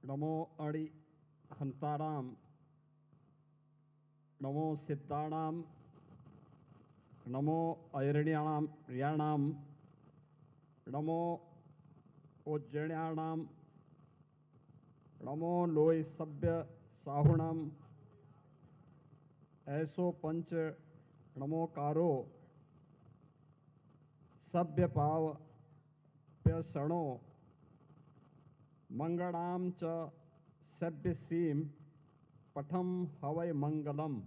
नमो अणि हंताराम, नमो सिद्धाणाम, नमो ऐरण्याणाम रियाणाम, नमो उज्जण्याणाम, नमो लोय सभ्य साहुणाम, ऐसो पंच नमोकारो सभ्य पाव प्यसणो मंगणाम च सभ्य सीम पठम हवय मंगलम।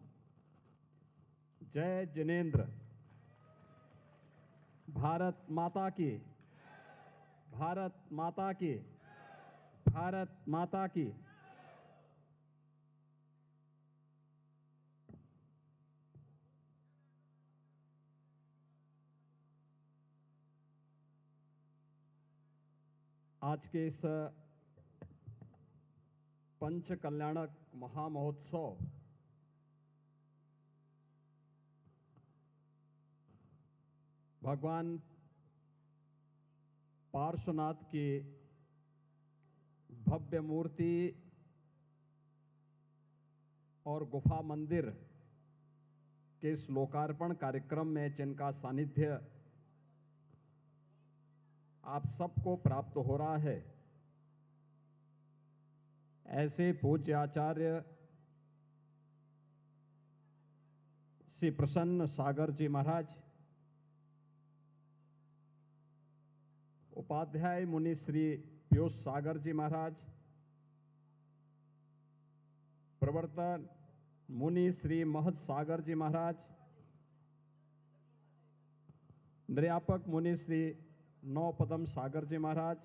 जय जिनेन्द्र। भारत माता की, भारत माता की, भारत माता की। आज के इस पंच कल्याणक महामहोत्सव भगवान पार्श्वनाथ की भव्य मूर्ति और गुफा मंदिर के इस लोकार्पण कार्यक्रम में जिनका सानिध्य आप सबको प्राप्त हो रहा है, ऐसे पूज्य आचार्य श्री प्रसन्न सागर जी महाराज, उपाध्याय मुनि श्री पीयूष सागर जी महाराज, प्रवर्तन मुनि श्री महत सागर जी महाराज, निर्यापक मुनि श्री नौपदम सागर जी महाराज,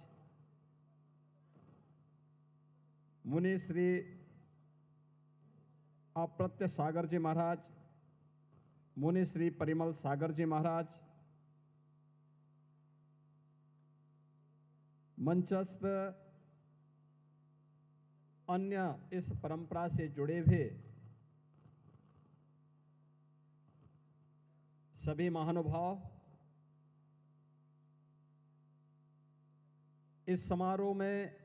मुनि श्री अप्रत्य सागर जी महाराज, मुनि श्री परिमल सागर जी महाराज, मंचस्थ अन्य इस परंपरा से जुड़े हुए सभी महानुभाव, इस समारोह में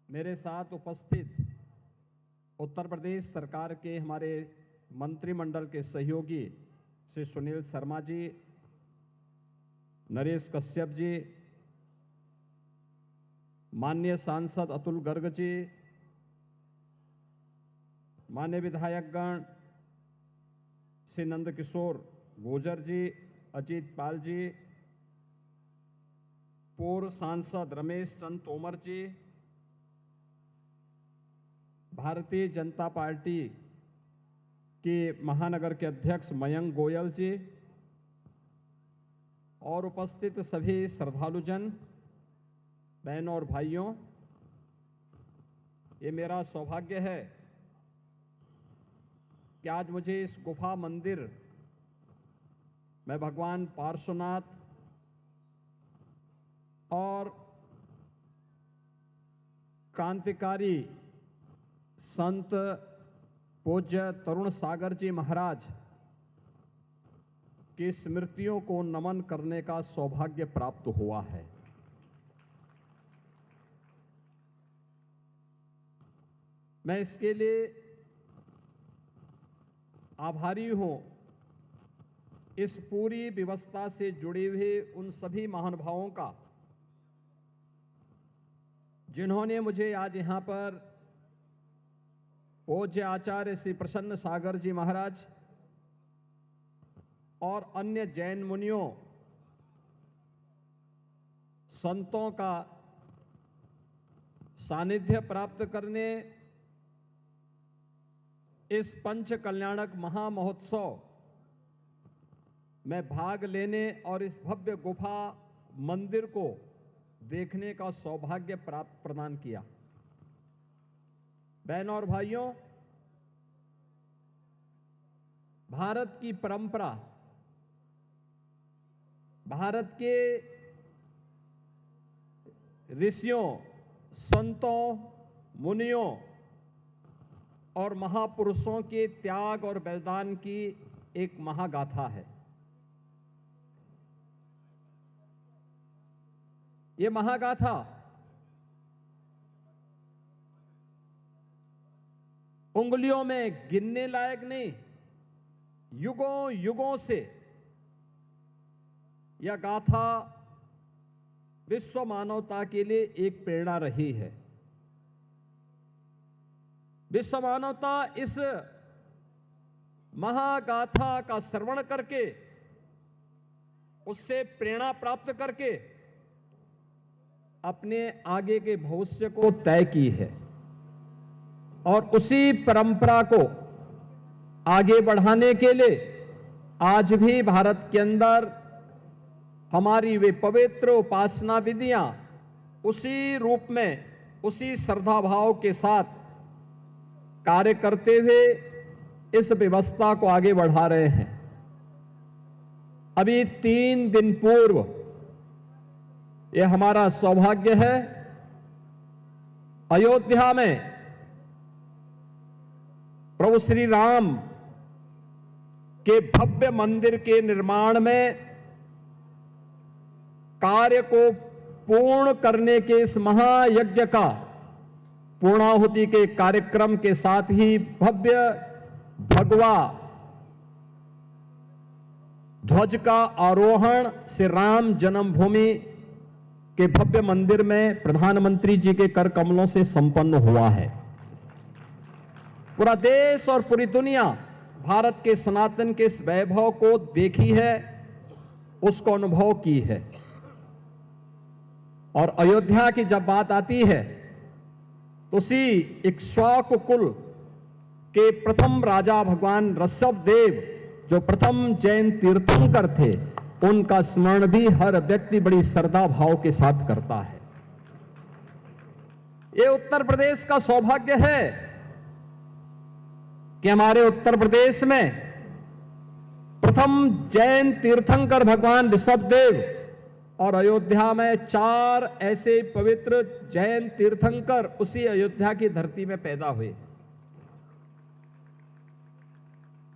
मेरे साथ उपस्थित उत्तर प्रदेश सरकार के हमारे मंत्रिमंडल के सहयोगी श्री सुनील शर्मा जी, नरेश कश्यप जी, माननीय सांसद अतुल गर्ग जी, माननीय विधायकगण श्री नंदकिशोर गुर्जर जी, अजीत पाल जी, पूर्व सांसद रमेश चंद तोमर जी, भारतीय जनता पार्टी के महानगर के अध्यक्ष मयंक गोयल जी और उपस्थित सभी श्रद्धालुजन, बहनों और भाइयों, ये मेरा सौभाग्य है कि आज मुझे इस गुफा मंदिर में भगवान पार्श्वनाथ और क्रांतिकारी संत पूज्य तरुण सागर जी महाराज की स्मृतियों को नमन करने का सौभाग्य प्राप्त हुआ है। मैं इसके लिए आभारी हूं इस पूरी व्यवस्था से जुड़े हुए उन सभी महानुभावों का जिन्होंने मुझे आज यहां पर पूज्य आचार्य श्री प्रसन्न सागर जी महाराज और अन्य जैन मुनियों संतों का सानिध्य प्राप्त करने, इस पंच कल्याणक महामहोत्सव में भाग लेने और इस भव्य गुफा मंदिर को देखने का सौभाग्य प्राप्त प्रदान किया। बहनों और भाइयों, भारत की परंपरा, भारत के ऋषियों, संतों, मुनियों और महापुरुषों के त्याग और बलिदान की एक महागाथा है। ये महागाथा उंगलियों में गिनने लायक नहीं, युगों युगों से यह गाथा विश्व मानवता के लिए एक प्रेरणा रही है। विश्व मानवता इस महागाथा का श्रवण करके, उससे प्रेरणा प्राप्त करके अपने आगे के भविष्य को तय की है और उसी परंपरा को आगे बढ़ाने के लिए आज भी भारत के अंदर हमारी वे पवित्र उपासना विधियां उसी रूप में, उसी श्रद्धा भाव के साथ कार्य करते हुए इस व्यवस्था को आगे बढ़ा रहे हैं। अभी 3 दिन पूर्व यह हमारा सौभाग्य है, अयोध्या में प्रभु श्री राम के भव्य मंदिर के निर्माण में कार्य को पूर्ण करने के इस महायज्ञ का पूर्णाहुति के कार्यक्रम के साथ ही भव्य भगवा ध्वज का आरोहण श्री राम जन्मभूमि के भव्य मंदिर में प्रधानमंत्री जी के कर कमलों से संपन्न हुआ है। पूरा देश और पूरी दुनिया भारत के सनातन के इस वैभव को देखी है, उसको अनुभव की है। और अयोध्या की जब बात आती है तो उसी इक्ष्वाकु कुल के प्रथम राजा भगवान ऋषभ देव, जो प्रथम जैन तीर्थंकर थे, उनका स्मरण भी हर व्यक्ति बड़ी श्रद्धा भाव के साथ करता है। ये उत्तर प्रदेश का सौभाग्य है कि हमारे उत्तर प्रदेश में प्रथम जैन तीर्थंकर भगवान ऋषभ देव और अयोध्या में 4 ऐसे पवित्र जैन तीर्थंकर उसी अयोध्या की धरती में पैदा हुए।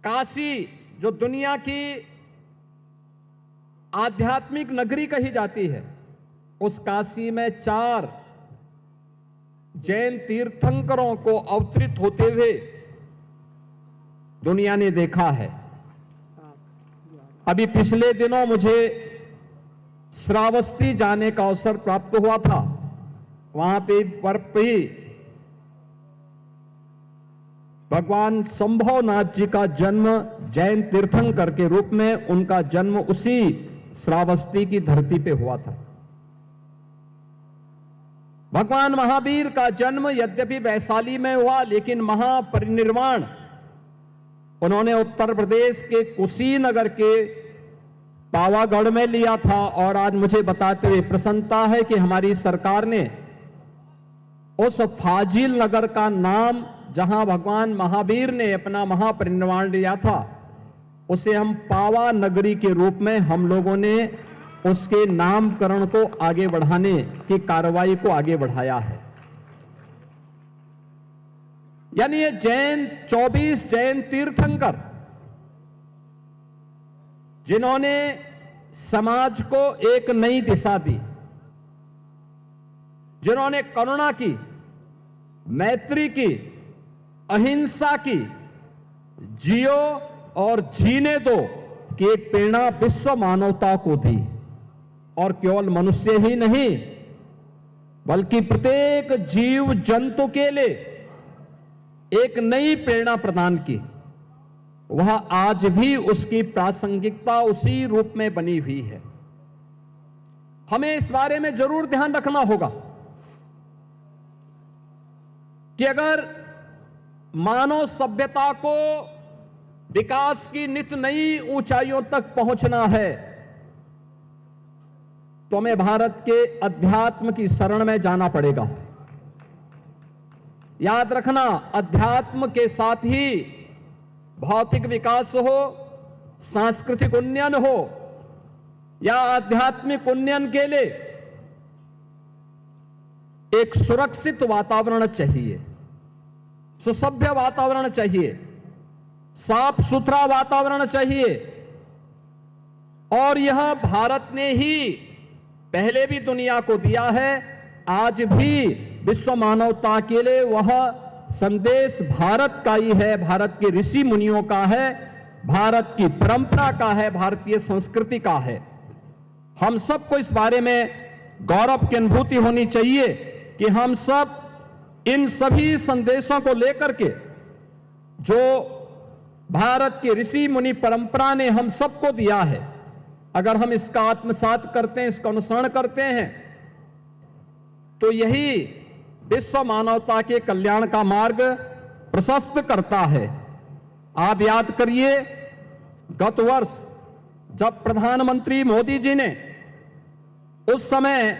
काशी, जो दुनिया की आध्यात्मिक नगरी कही जाती है, उस काशी में 4 जैन तीर्थंकरों को अवतरित होते हुए दुनिया ने देखा है। अभी पिछले दिनों मुझे श्रावस्ती जाने का अवसर प्राप्त हुआ था। वहां पे बर्फ ही भगवान संभवनाथ जी का जन्म जैन तीर्थंकर के रूप में, उनका जन्म उसी श्रावस्ती की धरती पे हुआ था। भगवान महावीर का जन्म यद्यपि वैशाली में हुआ, लेकिन महापरिनिर्वाण उन्होंने उत्तर प्रदेश के कुशीनगर के पावागढ़ में लिया था। और आज मुझे बताते हुए प्रसन्नता है कि हमारी सरकार ने उस फाजिल नगर का नाम, जहां भगवान महावीर ने अपना महापरिनिर्वाण लिया था, उसे हम पावा नगरी के रूप में हम लोगों ने उसके नामकरण को आगे बढ़ाने की कार्रवाई को आगे बढ़ाया है। यानी ये 24 जैन तीर्थंकर जिन्होंने समाज को एक नई दिशा दी, जिन्होंने करुणा की, मैत्री की, अहिंसा की, जियो और जीने दो की एक प्रेरणा विश्व मानवता को दी। और केवल मनुष्य ही नहीं, बल्कि प्रत्येक जीव जंतु के लिए एक नई प्रेरणा प्रदान की। वह आज भी उसकी प्रासंगिकता उसी रूप में बनी हुई है। हमें इस बारे में जरूर ध्यान रखना होगा कि अगर मानव सभ्यता को विकास की नित नई ऊंचाइयों तक पहुंचना है तो हमें भारत के अध्यात्म की शरण में जाना पड़ेगा। याद रखना, अध्यात्म के साथ ही भौतिक विकास हो, सांस्कृतिक उन्नयन हो, या आध्यात्मिक उन्नयन के लिए एक सुरक्षित वातावरण चाहिए, सुसभ्य वातावरण चाहिए, साफ सुथरा वातावरण चाहिए। और यह भारत ने ही पहले भी दुनिया को दिया है, आज भी विश्व मानवता के लिए वह संदेश भारत का ही है, भारत के ऋषि मुनियों का है, भारत की परंपरा का है, भारतीय संस्कृति का है। हम सबको इस बारे में गौरव की अनुभूति होनी चाहिए कि हम सब इन सभी संदेशों को लेकर के, जो भारत की ऋषि मुनि परंपरा ने हम सबको दिया है, अगर हम इसका आत्मसात करते हैं, इसका अनुसरण करते हैं, तो यही विश्व मानवता के कल्याण का मार्ग प्रशस्त करता है। आप याद करिए, गत वर्ष जब प्रधानमंत्री मोदी जी ने उस समय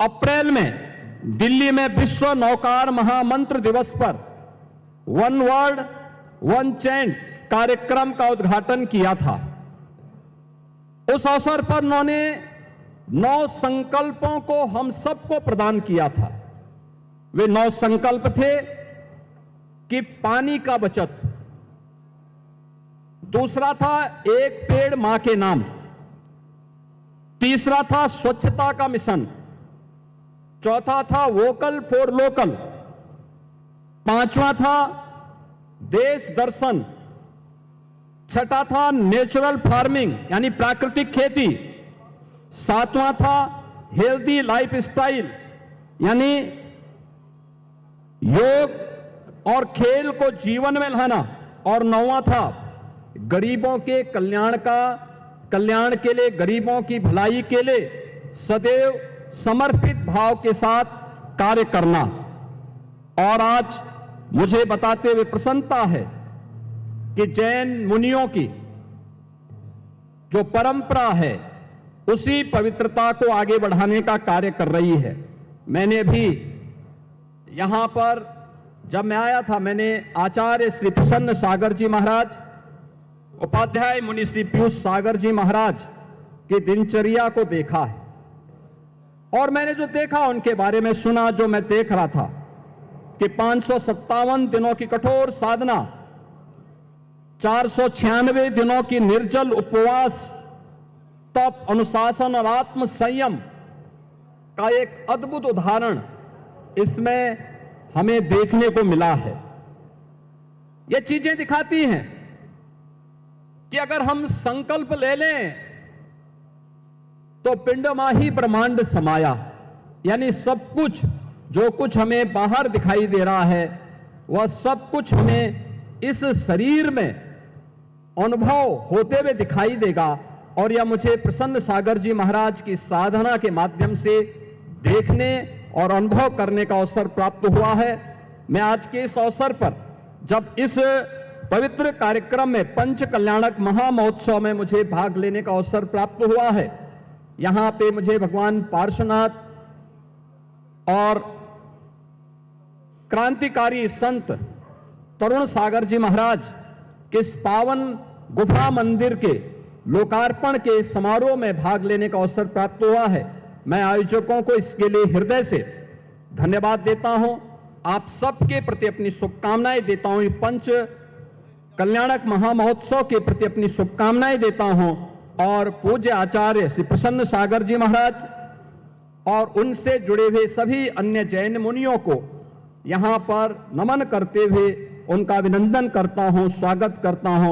अप्रैल में दिल्ली में विश्व नौकार महामंत्र दिवस पर वन वर्ल्ड वन चैंट कार्यक्रम का उद्घाटन किया था, उस अवसर पर उन्होंने 9 संकल्पों को हम सबको प्रदान किया था। वे 9 संकल्प थे कि पानी का बचत, दूसरा था एक पेड़ मां के नाम, तीसरा था स्वच्छता का मिशन, चौथा था वोकल फॉर लोकल, पांचवा था देश दर्शन, छठा था नेचुरल फार्मिंग यानी प्राकृतिक खेती, सातवां था हेल्दी लाइफ स्टाइल यानी योग और खेल को जीवन में लाना, और 9वां था गरीबों के कल्याण के लिए, गरीबों की भलाई के लिए सदैव समर्पित भाव के साथ कार्य करना। और आज मुझे बताते हुए प्रसन्नता है कि जैन मुनियों की जो परंपरा है उसी पवित्रता को आगे बढ़ाने का कार्य कर रही है। मैंने भी यहां पर जब मैं आया था, मैंने आचार्य श्री प्रसन्न सागर जी महाराज, उपाध्याय मुनि श्री पीयूष सागर जी महाराज की दिनचर्या को देखा है, और मैंने जो देखा उनके बारे में सुना, जो मैं देख रहा था कि 557 दिनों की कठोर साधना, 496 दिनों की निर्जल उपवास, तप, अनुशासन और आत्म संयम का एक अद्भुत उदाहरण इसमें हमें देखने को मिला है। ये चीजें दिखाती हैं कि अगर हम संकल्प ले लें तो पिंड माही ब्रह्मांड समाया, यानी सब कुछ जो कुछ हमें बाहर दिखाई दे रहा है वह सब कुछ हमें इस शरीर में अनुभव होते हुए दिखाई देगा। और यह मुझे प्रसन्न सागर जी महाराज की साधना के माध्यम से देखने और अनुभव करने का अवसर प्राप्त हुआ है। मैं आज के इस अवसर पर जब इस पवित्र कार्यक्रम में पंच कल्याणक महामहोत्सव में मुझे भाग लेने का अवसर प्राप्त हुआ है, यहां पे मुझे भगवान पार्श्वनाथ और क्रांतिकारी संत तरुण सागर जी महाराज के इस पावन गुफा मंदिर के लोकार्पण के समारोह में भाग लेने का अवसर प्राप्त हुआ है। मैं आयोजकों को इसके लिए हृदय से धन्यवाद देता हूं, आप सबके प्रति अपनी शुभकामनाएं देता हूं, पंच कल्याणक महामहोत्सव के प्रति अपनी शुभकामनाएं देता हूं, और पूज्य आचार्य श्री प्रसन्न सागर जी महाराज और उनसे जुड़े हुए सभी अन्य जैन मुनियों को यहां पर नमन करते हुए उनका अभिनंदन करता हूं, स्वागत करता हूं।